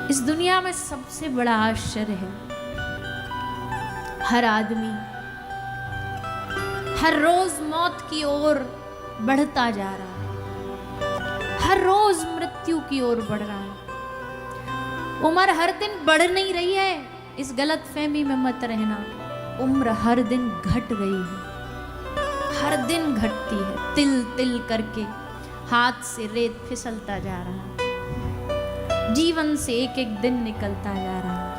इस दुनिया में सबसे बड़ा आश्चर्य है, हर आदमी हर रोज मौत की ओर बढ़ता जा रहा है, हर रोज मृत्यु की ओर बढ़ रहा है। उम्र हर दिन बढ़ नहीं रही है, इस गलत फहमी में मत रहना। उम्र हर दिन घट रही है, हर दिन घटती है, तिल तिल करके हाथ से रेत फिसलता जा रहा है, जीवन से एक एक दिन निकलता जा रहा है।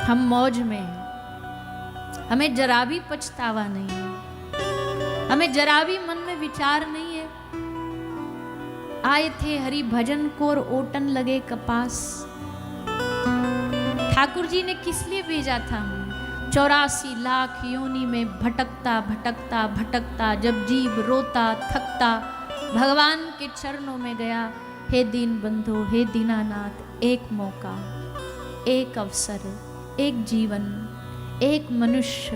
हम मौज में हैं, हमें जरा भी पछतावा नहीं है, हमें जरा भी मन में विचार नहीं है। आए थे हरि भजन को और ओटन लगे कपास। ठाकुर जी ने किस लिए भेजा था हमें? 84 लाख योनि में भटकता भटकता भटकता जब जीव रोता थकता भगवान के चरणों में गया, हे दीन बंधु, हे दीनानाथ, एक मौका, एक अवसर, एक जीवन, एक मनुष्य,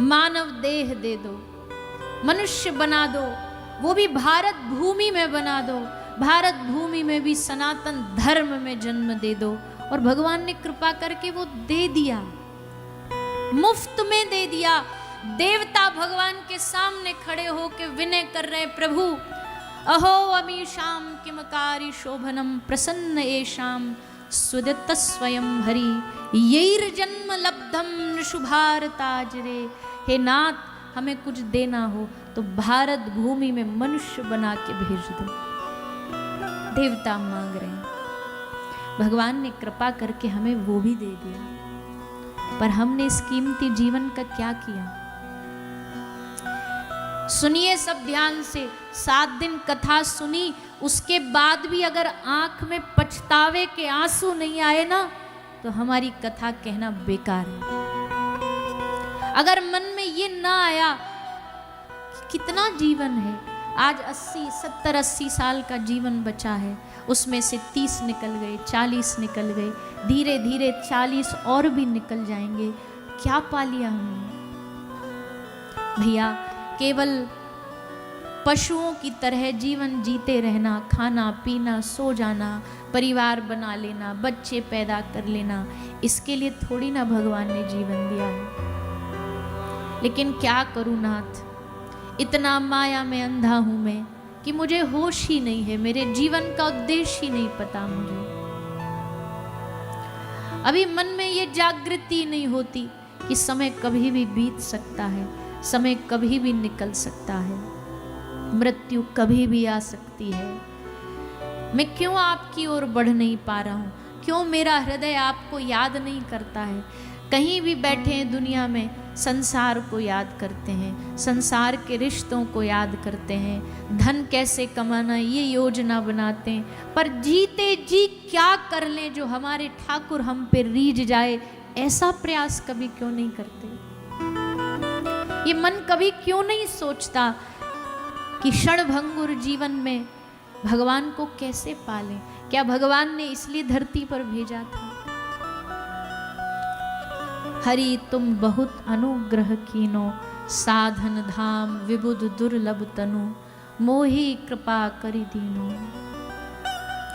मानव देह दे दो, मनुष्य बना दो, वो भी भारत भूमि में बना दो, भारत भूमि में भी सनातन धर्म में जन्म दे दो। और भगवान ने कृपा करके वो दे दिया, मुफ्त में दे दिया। देवता भगवान के सामने खड़े होके विनय कर रहे, प्रभु अहो अमीशाम किमकारी शोभनम प्रसन्न एशाम सुदत्त स्वयं हरि यैर जन्म लब्धम शुभारताजरे। हे नाथ, हमें कुछ देना हो तो भारत भूमि में मनुष्य बना के भेज दो। देवता मांग रहे हैं, भगवान ने कृपा करके हमें वो भी दे दिया, पर हमने इस कीमती जीवन का क्या किया? सुनिए सब ध्यान से, 7 दिन कथा सुनी, उसके बाद भी अगर आंख में पछतावे के आंसू नहीं आए ना, तो हमारी कथा कहना बेकार है। अगर मन में ये ना आया कि कितना जीवन है, आज 80, 70, 80 साल का जीवन बचा है, उसमें से 30 निकल गए, 40 निकल गए, धीरे धीरे 40 और भी निकल जाएंगे, क्या पा लिया हमने? भैया, केवल पशुओं की तरह जीवन जीते रहना, खाना पीना सो जाना, परिवार बना लेना, बच्चे पैदा कर लेना, इसके लिए थोड़ी ना भगवान ने जीवन दिया है। लेकिन क्या करूं नाथ, इतना माया में अंधा हूं मैं कि मुझे होश ही नहीं है, मेरे जीवन का उद्देश्य ही नहीं पता मुझे। अभी मन में ये जागृति नहीं होती कि समय कभी भी बीत सकता है, समय कभी भी निकल सकता है, मृत्यु कभी भी आ सकती है। मैं क्यों आपकी ओर बढ़ नहीं पा रहा हूं? क्यों मेरा हृदय आपको याद नहीं करता है? कहीं भी बैठे हैं दुनिया में, संसार को याद करते हैं, संसार के रिश्तों को याद करते हैं, धन कैसे कमाना ये योजना बनाते हैं, पर जीते जी क्या कर लें जो हमारे ठाकुर हम पे रीझ जाए, ऐसा प्रयास कभी क्यों नहीं करते? ये मन कभी क्यों नहीं सोचता कि क्षणभंगुर जीवन में भगवान को कैसे पालें? क्या भगवान ने इसलिए धरती पर भेजा था? हरि तुम बहुत अनुग्रह कीनो, साधन धाम विबुध दुर्लभ तनु, मोहि कृपा करि दीनो।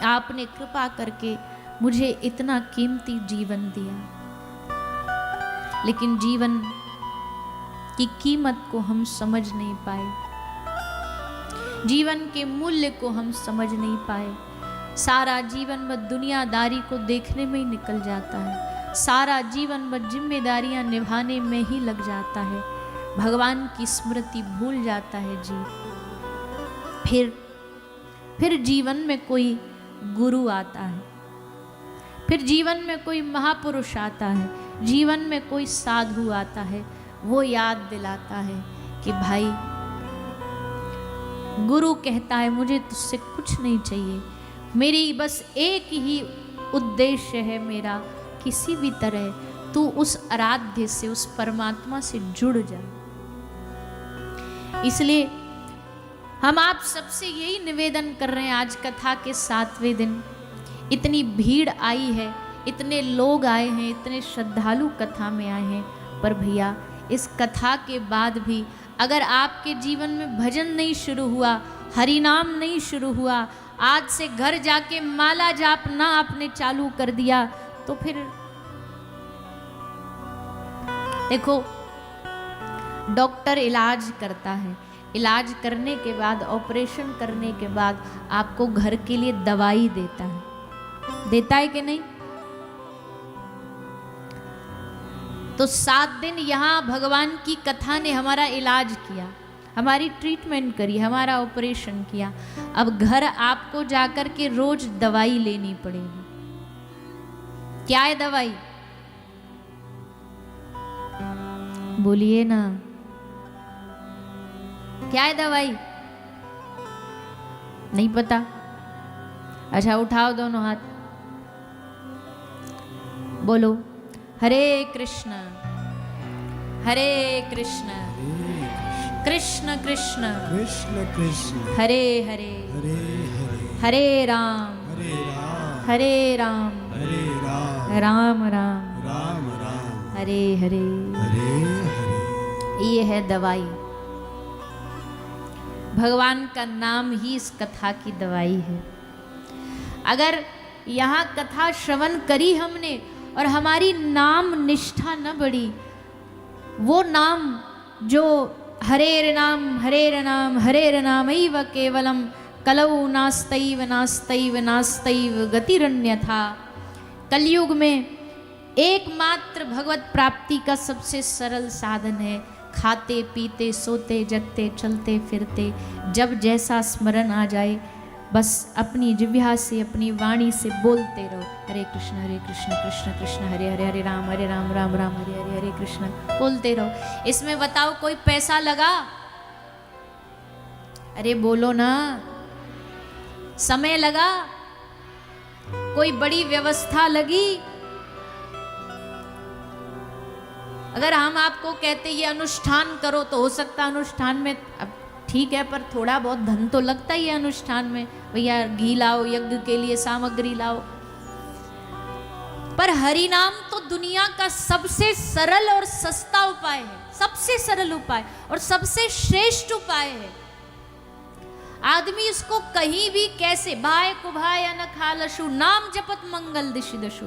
आपने कृपा करके मुझे इतना कीमती जीवन दिया, लेकिन जीवन की कीमत को हम समझ नहीं पाए, जीवन के मूल्य को हम समझ नहीं पाए। सारा जीवन बस दुनियादारी को देखने में ही निकल जाता है, सारा जीवन बस जिम्मेदारियां निभाने में ही लग जाता है, भगवान की स्मृति भूल जाता है जी। फिर जीवन में कोई गुरु आता है, फिर जीवन में कोई महापुरुष आता है, जीवन में कोई साधु आता है, वो याद दिलाता है कि भाई, गुरु कहता है मुझे तुझसे कुछ नहीं चाहिए, मेरी बस एक ही उद्देश्य है मेरा, किसी भी तरह तू उस आराध्य से, उस परमात्मा से जुड़ जा। इसलिए हम आप सबसे यही निवेदन कर रहे हैं, आज कथा के 7वें दिन इतनी भीड़ आई है, इतने लोग आए हैं, इतने श्रद्धालु कथा में आए हैं, पर भैया इस कथा के बाद भी अगर आपके जीवन में भजन नहीं शुरू हुआ, हरि नाम नहीं शुरू हुआ, आज से घर जाके माला जाप ना आपने चालू कर दिया तो फिर देखो, डॉक्टर इलाज करता है, इलाज करने के बाद, ऑपरेशन करने के बाद आपको घर के लिए दवाई देता है कि नहीं? तो 7 दिन यहाँ भगवान की कथा ने हमारा इलाज किया, हमारी ट्रीटमेंट करी, हमारा ऑपरेशन किया। अब घर आपको जाकर के रोज दवाई लेनी पड़ेगी। क्या है दवाई? बोलिए ना, क्या है दवाई? नहीं पता? अच्छा उठाओ दोनों हाथ, बोलो हरे कृष्ण हरे कृष्ण कृष्ण कृष्ण कृष्ण कृष्ण हरे हरे हरे हरे हरे राम हरे राम हरे राम हरे राम राम राम राम राम हरे हरे। हरे हरे। ये है दवाई, भगवान का नाम ही इस कथा की दवाई है। अगर यहाँ कथा श्रवण करी हमने और हमारी नाम निष्ठा न बढ़ी, वो नाम जो हरेर नाम हरेर नामैव केवलम कलौ नास्तैव नास्तैव नास्तैव गतिरन्यथा। कलयुग में एकमात्र भगवत प्राप्ति का सबसे सरल साधन है। खाते पीते सोते जगते चलते फिरते जब जैसा स्मरण आ जाए, बस अपनी जिह्वा से अपनी वाणी से बोलते रहो, हरे कृष्ण कृष्ण कृष्ण हरे हरे, हरे राम राम राम हरे हरे, हरे कृष्ण, बोलते रहो। इसमें बताओ कोई पैसा लगा? अरे बोलो ना, समय लगा? कोई बड़ी व्यवस्था लगी? अगर हम आपको कहते ये अनुष्ठान करो तो हो सकता अनुष्ठान में, अब ठीक है, पर थोड़ा बहुत धन तो लगता ही है अनुष्ठान में, भैया घी लाओ, यज्ञ के लिए सामग्री लाओ। पर हरि नाम तो दुनिया का सबसे सरल और सस्ता उपाय है, सबसे सरल उपाय और सबसे श्रेष्ठ उपाय है। आदमी इसको कहीं भी कैसे, भाई कुभाय अनखालशु नाम जपत मंगल दिशि दशु,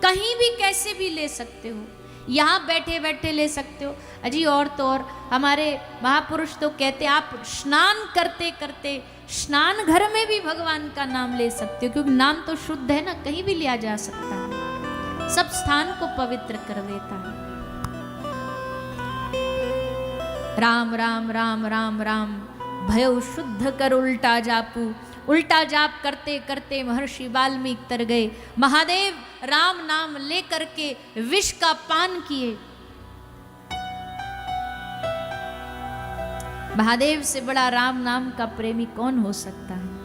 कहीं भी कैसे भी ले सकते हो, यहाँ बैठे बैठे ले सकते हो। अजी और तो और हमारे महापुरुष तो कहते हैं आप स्नान करते करते स्नान घर में भी भगवान का नाम ले सकते हो, क्योंकि नाम तो शुद्ध है ना, कहीं भी लिया जा सकता है, सब स्थान को पवित्र कर देता है। राम राम राम राम राम भयो शुद्ध कर उल्टा जापू। उल्टा जाप करते करते महर्षि वाल्मीकि तर गए। महादेव राम नाम लेकर के विष का पान किए। महादेव से बड़ा राम नाम का प्रेमी कौन हो सकता है?